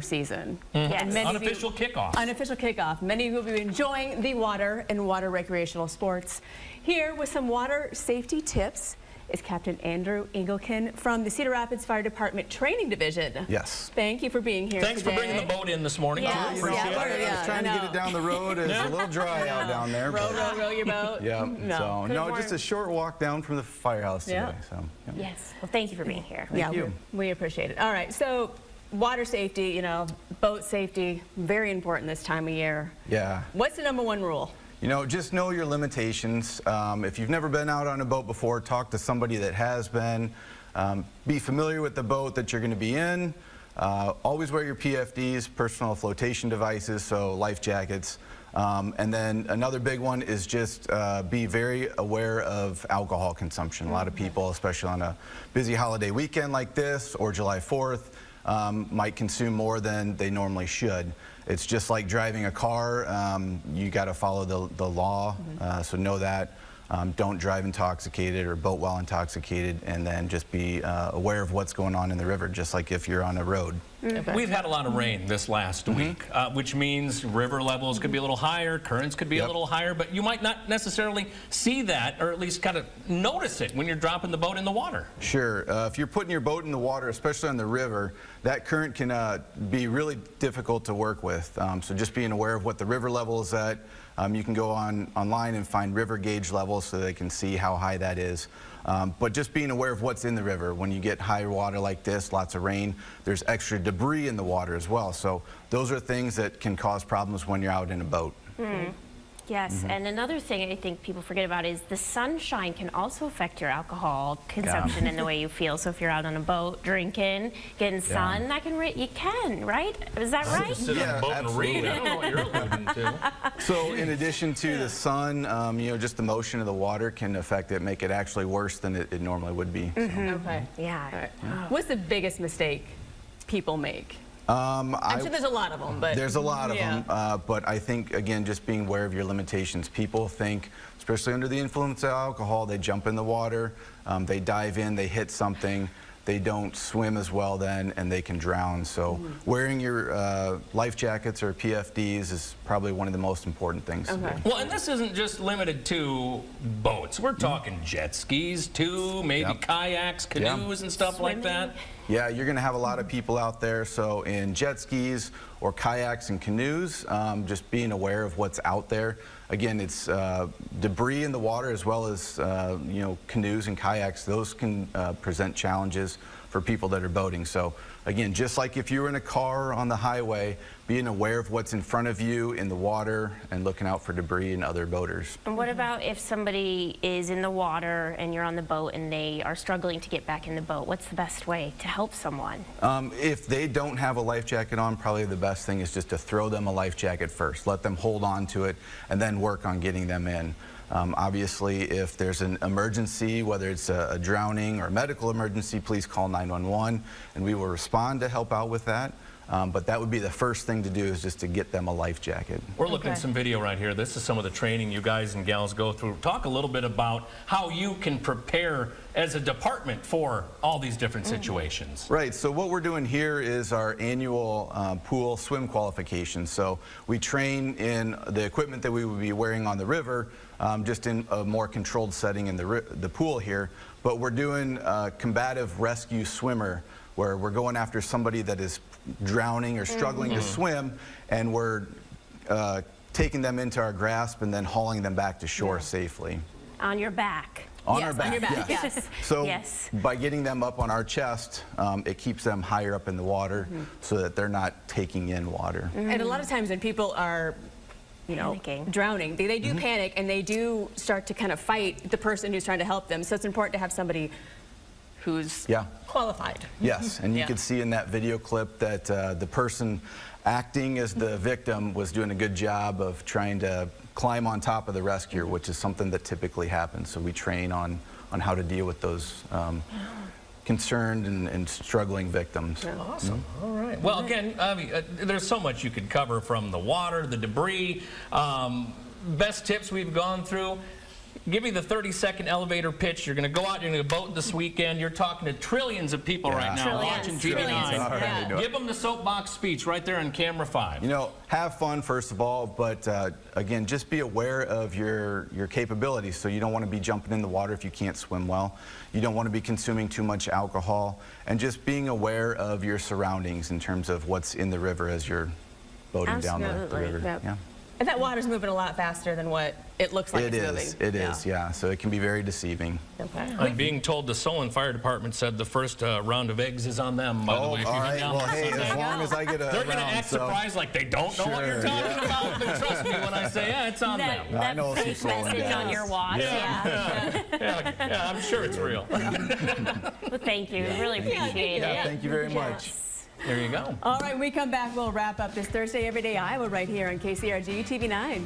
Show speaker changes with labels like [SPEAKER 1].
[SPEAKER 1] season.
[SPEAKER 2] Yes.
[SPEAKER 3] Unofficial kickoff.
[SPEAKER 1] Unofficial kickoff. Many of you will be enjoying the water and water recreational sports. Here with some water safety tips is Captain Andrew Engelken from the Cedar Rapids Fire Department Training Division.
[SPEAKER 4] Yes.
[SPEAKER 1] Thank you for being here
[SPEAKER 3] Thanks
[SPEAKER 1] today.
[SPEAKER 3] for bringing the boat in this morning.
[SPEAKER 1] Yes.
[SPEAKER 4] You know,
[SPEAKER 3] Appreciate
[SPEAKER 4] I
[SPEAKER 3] it.
[SPEAKER 4] was trying to get it down the road. It's a little dry out down there.
[SPEAKER 1] Row your boat.
[SPEAKER 4] Yeah.
[SPEAKER 1] No.
[SPEAKER 4] No, just a short walk down from the firehouse today. So, yeah.
[SPEAKER 2] Yes. Well, thank you for being here.
[SPEAKER 4] Thank you.
[SPEAKER 1] We appreciate it. All right, so water safety, you know, boat safety, very important this time of year.
[SPEAKER 4] Yeah.
[SPEAKER 1] What's the #1 rule?
[SPEAKER 4] You know, just know your limitations. If you've never been out on a boat before, talk to somebody that has been. Be familiar with the boat that you're going to be in. Always wear your PFDs, personal flotation devices, so life jackets. And then another big one is just be very aware of alcohol consumption. A lot of people, especially on a busy holiday weekend like this or July 4th, might consume more than they normally should. It's just like driving a car. You got to follow the law, so know that. Don't drive intoxicated or boat while intoxicated, and then just be aware of what's going on in the river, just like if you're on a road.
[SPEAKER 1] Okay.
[SPEAKER 3] We've had a lot of rain this last week, which means river levels could be a little higher, currents could be a little higher, but you might not necessarily see that, or at least kind of notice it when you're dropping the boat in the water.
[SPEAKER 4] Sure. If you're putting your boat in the water, especially on the river, that current can be really difficult to work with. So just being aware of what the river level is at. You can go online and find river gauge levels so they can see how high that is. But just being aware of what's in the river. When you get high water like this, lots of rain, there's extra debris in the water as well. So those are things that can cause problems when you're out in a boat.
[SPEAKER 2] Yes, and another thing I think people forget about is the sunshine can also affect your alcohol consumption and the way you feel. So if you're out on a boat drinking, getting sun, that can you can, right? Is that right?
[SPEAKER 3] Sit on a boat and read. I don't know what you're alluding to.
[SPEAKER 4] So in addition to the sun, you know, just the motion of the water can affect it, make it actually worse than it normally would be. So.
[SPEAKER 1] Okay.
[SPEAKER 2] Yeah.
[SPEAKER 1] All right. What's the biggest mistake people make? I'm sure there's a lot of them, but
[SPEAKER 4] there's a lot of them. But I think, again, just being aware of your limitations. People think, especially under the influence of alcohol, they jump in the water, they dive in, they hit something, they don't swim as well then, and they can drown. So wearing your life jackets or PFDs is probably one of the most important things to do.
[SPEAKER 3] Well, and this isn't just limited to boats. We're talking jet skis too, maybe kayaks, canoes, and stuff like that.
[SPEAKER 4] Yeah, you're going to have a lot of people out there, so in jet skis or kayaks and canoes, just being aware of what's out there. Again, it's debris in the water as well as you know, canoes and kayaks. Those can present challenges for people that are boating. So again, just like if you were in a car on the highway, being aware of what's in front of you in the water and looking out for debris and other boaters.
[SPEAKER 2] And what about if somebody is in the water and you're on the boat and they are struggling to get back in the boat? What's the best way to help someone?
[SPEAKER 4] If they don't have a life jacket on, probably the best thing is just to throw them a life jacket first. Let them hold on to it and then work on getting them in. Obviously, if there's an emergency, whether it's a drowning or a medical emergency, please call 911 and we will respond to help out with that. But that would be the first thing to do, is just to get them a life jacket.
[SPEAKER 3] We're looking at some video right here. This is some of the training you guys and gals go through. Talk a little bit about how you can prepare as a department for all these different situations.
[SPEAKER 4] Right, so what we're doing here is our annual pool swim qualifications. So we train in the equipment that we would be wearing on the river, just in a more controlled setting in the pool here. But we're doing combative rescue swimmer, where we're going after somebody that is drowning or struggling to swim, and we're taking them into our grasp and then hauling them back to shore safely.
[SPEAKER 2] On your back.
[SPEAKER 4] On our back,
[SPEAKER 1] on your back,
[SPEAKER 4] yes. So by getting them up on our chest, it keeps them higher up in the water so that they're not taking in water.
[SPEAKER 1] And a lot of times when people are, you know, drowning, they do panic and they do start to kind of fight the person who's trying to help them. So it's important to have somebody who's qualified.
[SPEAKER 4] Yes, and you can see in that video clip that the person acting as the victim was doing a good job of trying to climb on top of the rescuer, which is something that typically happens. So we train on how to deal with those concerned and struggling victims.
[SPEAKER 3] Awesome. All right. Well, again, there's so much you could cover, from the water, the debris, best tips we've gone through. give you the 30-second elevator pitch. You're going to go out, you're going to boat this weekend. You're talking to trillions of people right now
[SPEAKER 2] Trillions.
[SPEAKER 3] watching
[SPEAKER 2] Trillions.
[SPEAKER 3] TV9.
[SPEAKER 4] All right,
[SPEAKER 1] Yeah.
[SPEAKER 3] Give them the soapbox speech right there on camera 5.
[SPEAKER 4] You know, have fun first of all, but again, just be aware of your capabilities. So you don't want to be jumping in the water if you can't swim well. You don't want to be consuming too much alcohol, and just being aware of your surroundings in terms of what's in the river as you're boating down the
[SPEAKER 2] Absolutely.
[SPEAKER 4] river.
[SPEAKER 1] Yep.
[SPEAKER 4] Yeah.
[SPEAKER 1] And that water's moving a lot faster than what it looks like
[SPEAKER 4] It
[SPEAKER 1] it's
[SPEAKER 4] is.
[SPEAKER 1] moving.
[SPEAKER 4] It is. Yeah. So it can be very deceiving.
[SPEAKER 1] Okay.
[SPEAKER 3] I'm being told the Solon Fire Department said the first round of eggs is on them, by the way. If
[SPEAKER 4] all
[SPEAKER 3] you
[SPEAKER 4] right.
[SPEAKER 3] head down
[SPEAKER 4] Well,
[SPEAKER 3] there
[SPEAKER 4] hey,
[SPEAKER 3] Sunday.
[SPEAKER 4] as long as I get a
[SPEAKER 3] They're going to
[SPEAKER 4] round,
[SPEAKER 3] act
[SPEAKER 4] so-
[SPEAKER 3] surprised like they don't know what you're
[SPEAKER 4] Sure,
[SPEAKER 3] talking about, but trust me when I say, yeah, it's on them.
[SPEAKER 2] That
[SPEAKER 4] know some
[SPEAKER 2] fake
[SPEAKER 4] Solon
[SPEAKER 2] message on
[SPEAKER 4] guys.
[SPEAKER 2] your watch. Yeah.
[SPEAKER 3] Yeah, I'm sure it's real.
[SPEAKER 2] Well, thank you. Really appreciate
[SPEAKER 4] Yeah,
[SPEAKER 2] it.
[SPEAKER 4] thank you very much.
[SPEAKER 3] There you go.
[SPEAKER 1] All right, when we come back, we'll wrap up this Thursday Everyday Iowa right here on KCRG TV9.